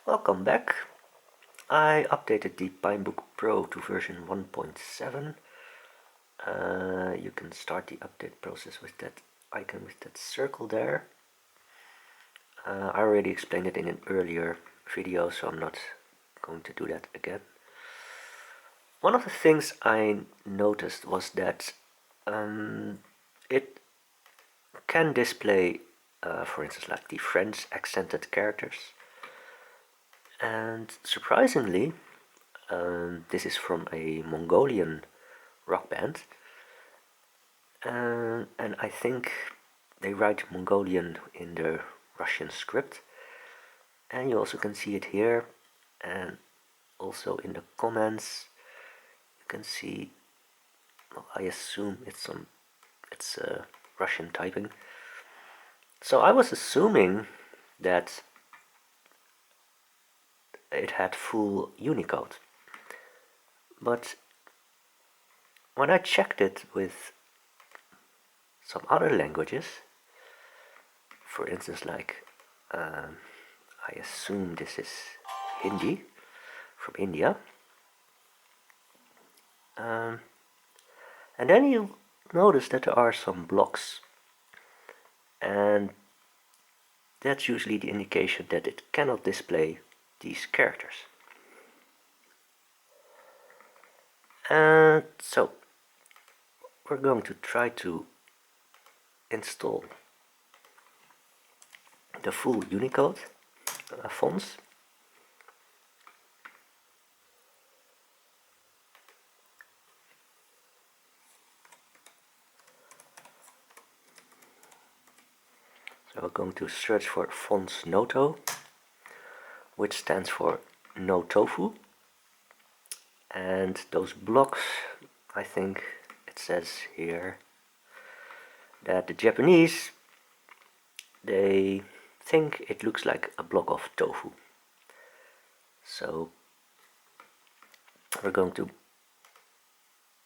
Welcome back. I updated the Pinebook Pro to version 1.7. You can start the update process with that icon with that circle there. I already explained it in an earlier video, so I'm not going to do that again. One of the things I noticed was that it can display, for instance, like the French accented characters. And surprisingly, this is from a Mongolian rock band, and I think they write Mongolian in the Russian script, and you also can see it here, and also in the comments you can see, well, I assume it's Russian typing. So I was assuming that it had full Unicode, but when I checked it with some other languages, for instance, like I assume this is Hindi from India, and then you notice that there are some blocks, and that's usually the indication that it cannot display these characters. And so we're going to try to install the full Unicode fonts. So we're going to search for fonts-noto, which stands for no tofu. And those blocks, I think it says here that the Japanese, they think it looks like a block of tofu. So we're going to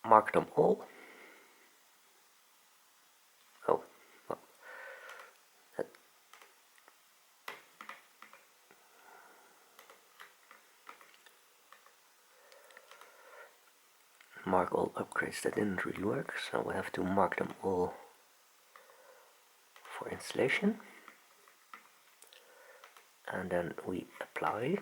mark them all. Oh, well, mark all upgrades. That didn't really work, so we have to mark them all for installation, and then we apply.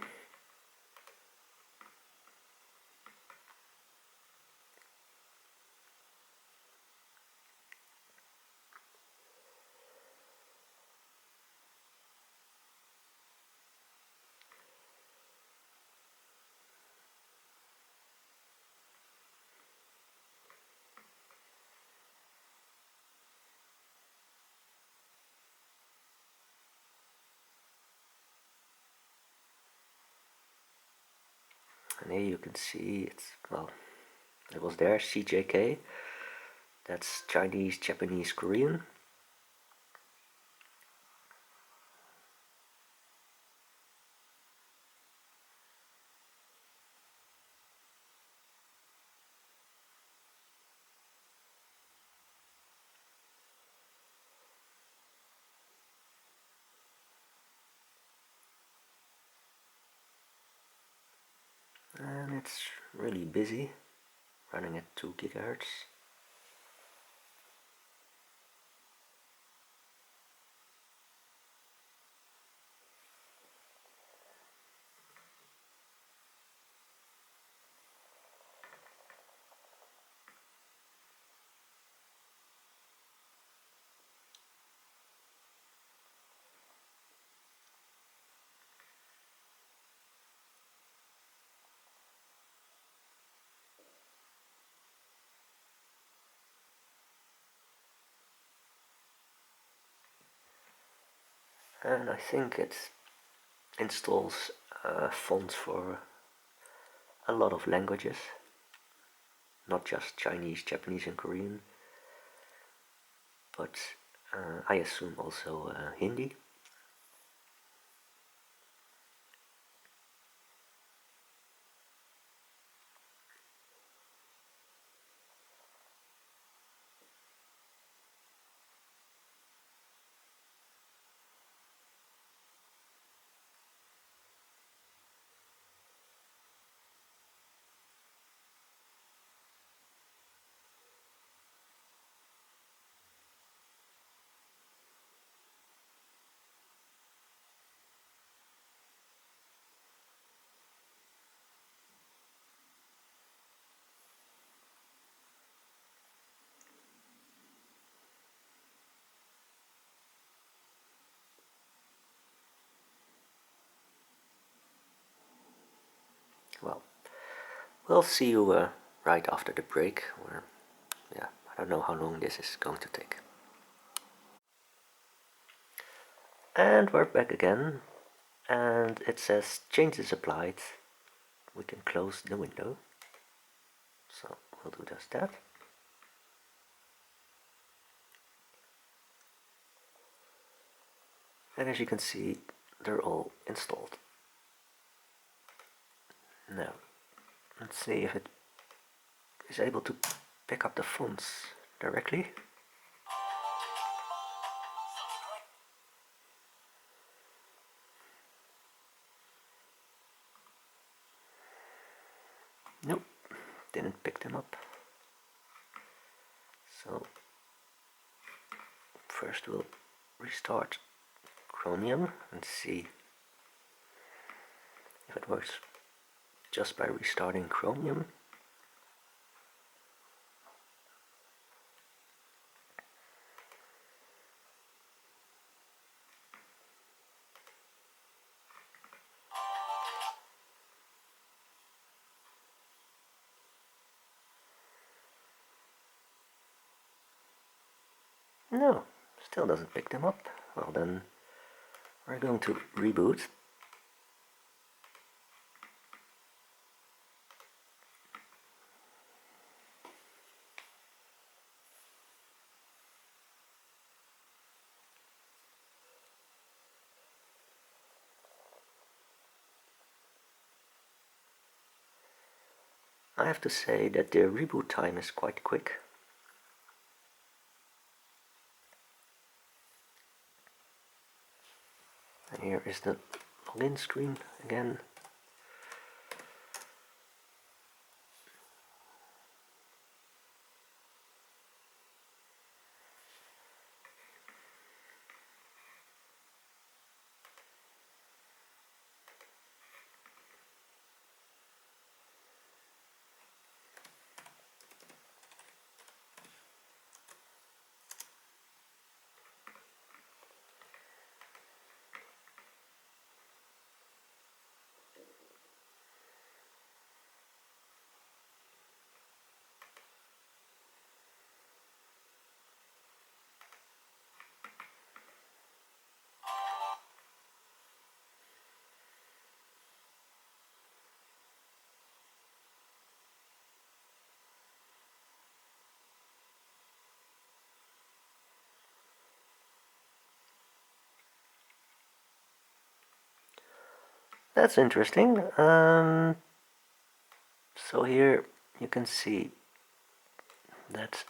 And here you can see it's, well, it was there, CJK, that's Chinese, Japanese, Korean. And it's really busy, running at 2 gigahertz. And I think it installs fonts for a lot of languages, not just Chinese, Japanese and Korean, but I assume also Hindi. Well, we'll see you right after the break, where, yeah, I don't know how long this is going to take. And we're back again, and it says changes applied. We can close the window, so we'll do just that. And as you can see, they're all installed. Now, let's see if it is able to pick up the fonts directly. Nope, didn't pick them up. So first we'll restart Chromium and see if it works just by restarting Chromium. No, still doesn't pick them up. Well then, we're going to reboot. I have to say that the reboot time is quite quick. And here is the login screen again. That's interesting. So here you can see that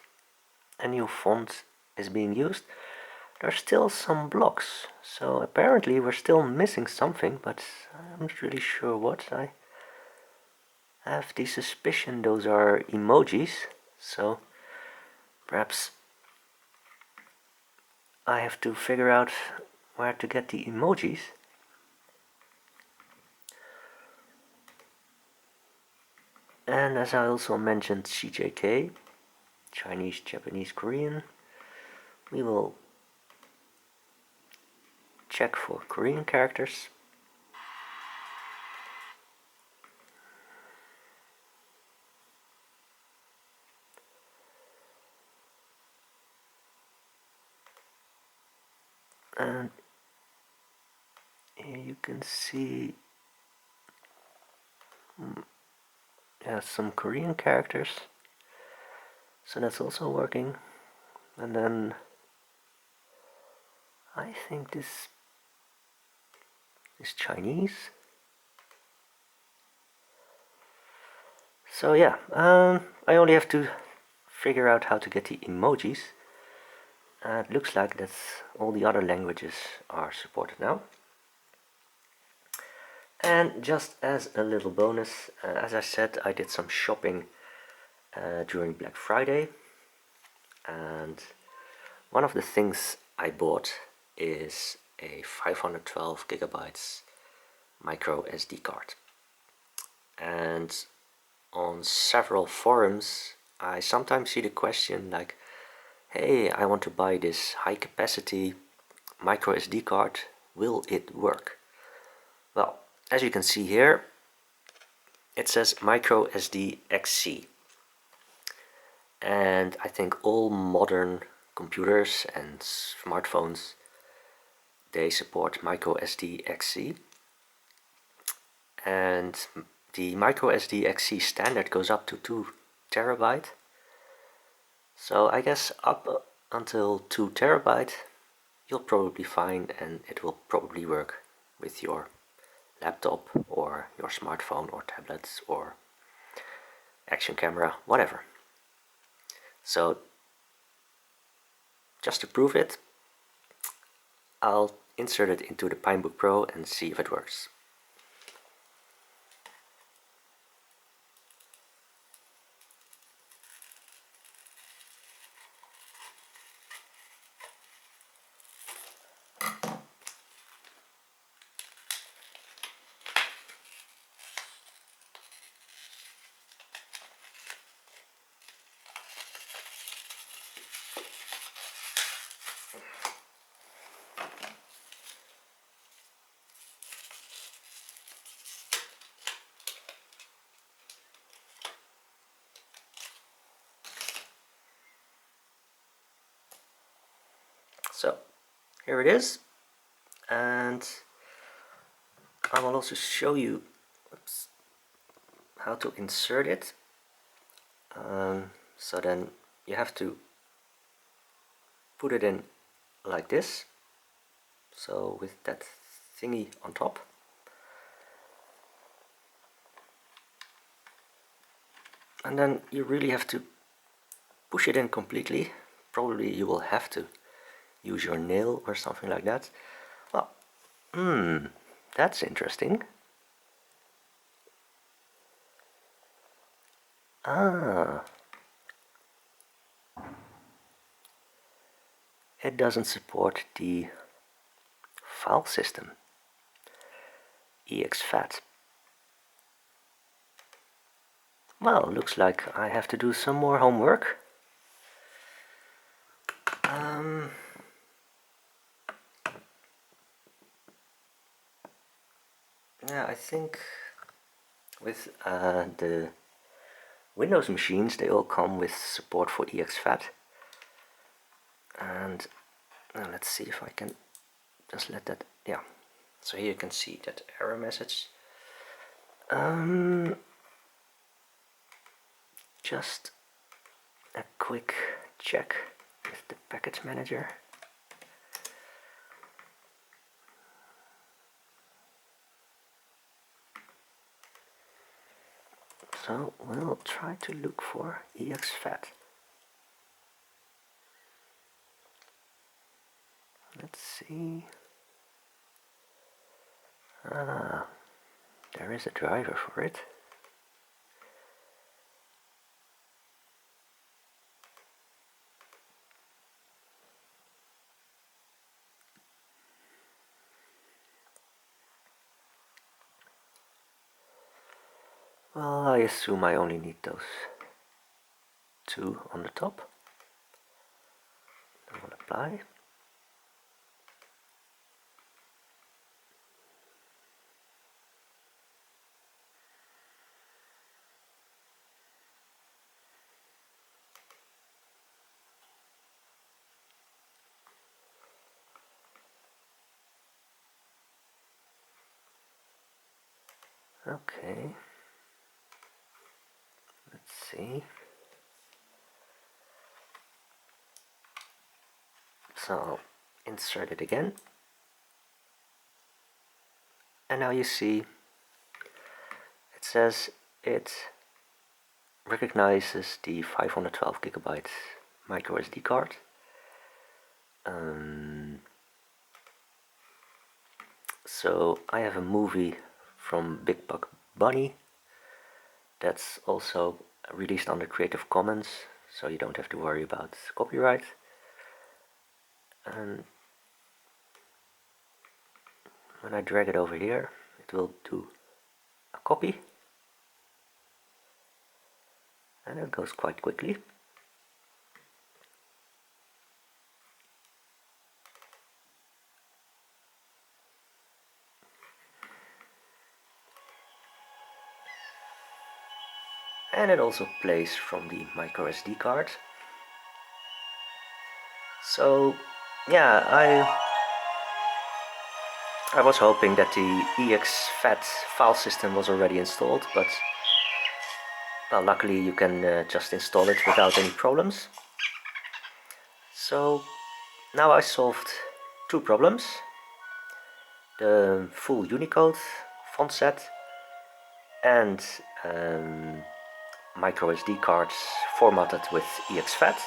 a new font is being used. There's still some blocks, so apparently we're still missing something, but I'm not really sure what. I have the suspicion those are emojis, so perhaps I have to figure out where to get the emojis. And as I also mentioned CJK, Chinese, Japanese, Korean, we will check for Korean characters. And here you can see some Korean characters, so that's also working. And then I think this is Chinese. So yeah, I only have to figure out how to get the emojis. It looks like that all the other languages are supported now. And just as a little bonus, as I said, I did some shopping during Black Friday, and one of the things I bought is a 512 gigabytes micro SD card. And on several forums I sometimes see the question like, hey, I want to buy this high capacity micro SD card, will it work? Well, as you can see here, it says micro SD XC, and I think all modern computers and smartphones, they support micro SD XC, and the micro SD XC standard goes up to 2 terabyte. So I guess up until 2 terabyte you'll probably fine, and it will probably work with your laptop or your smartphone or tablets or action camera, whatever. So just to prove it, I'll insert it into the Pinebook Pro and see if it works. So here it is, and I will also show you how to insert it. So then you have to put it in like this, so with that thingy on top. And then you really have to push it in completely. Probably you will have to use your nail or something like that. Well, that's interesting. It doesn't support the file system, exFAT. Well, looks like I have to do some more homework. Yeah, I think with the Windows machines, they all come with support for exFAT. And let's see if I can just let that, yeah. So here you can see that error message. Just a quick check with the package manager. So we'll try to look for exFAT. Let's see. There is a driver for it. Well, I assume I only need those 2 on the top. I will apply. Okay. Let's see. So I'll insert it again. And now you see it says it recognizes the 512 gigabyte micro SD card. So I have a movie from Big Buck Bunny that's also released under Creative Commons, so you don't have to worry about copyright. And when I drag it over here, it will do a copy, and it goes quite quickly. and it also plays from the micro SD card. So yeah, I was hoping that the exFAT file system was already installed, but well, luckily you can just install it without any problems. So now I solved two problems: the full Unicode font set and micro SD cards formatted with exFAT.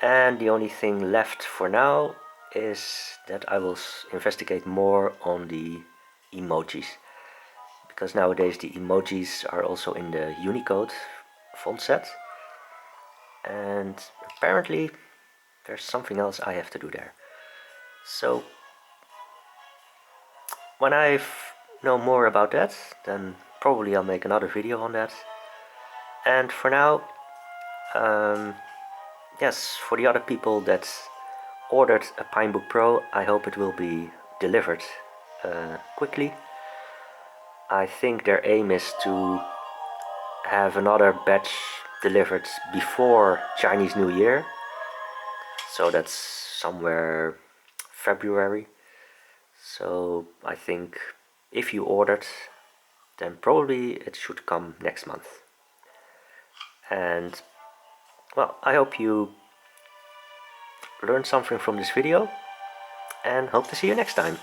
And the only thing left for now is that I will investigate more on the emojis, because nowadays the emojis are also in the Unicode font set, and apparently there's something else I have to do there. So when I know more about that, then probably I'll make another video on that. And for now, yes, for the other people that ordered a Pinebook Pro, I hope it will be delivered quickly. I think their aim is to have another batch delivered before Chinese New Year, so that's somewhere February. So I think if you ordered, then probably it should come next month. And well, I hope you learned something from this video, and hope to see you next time.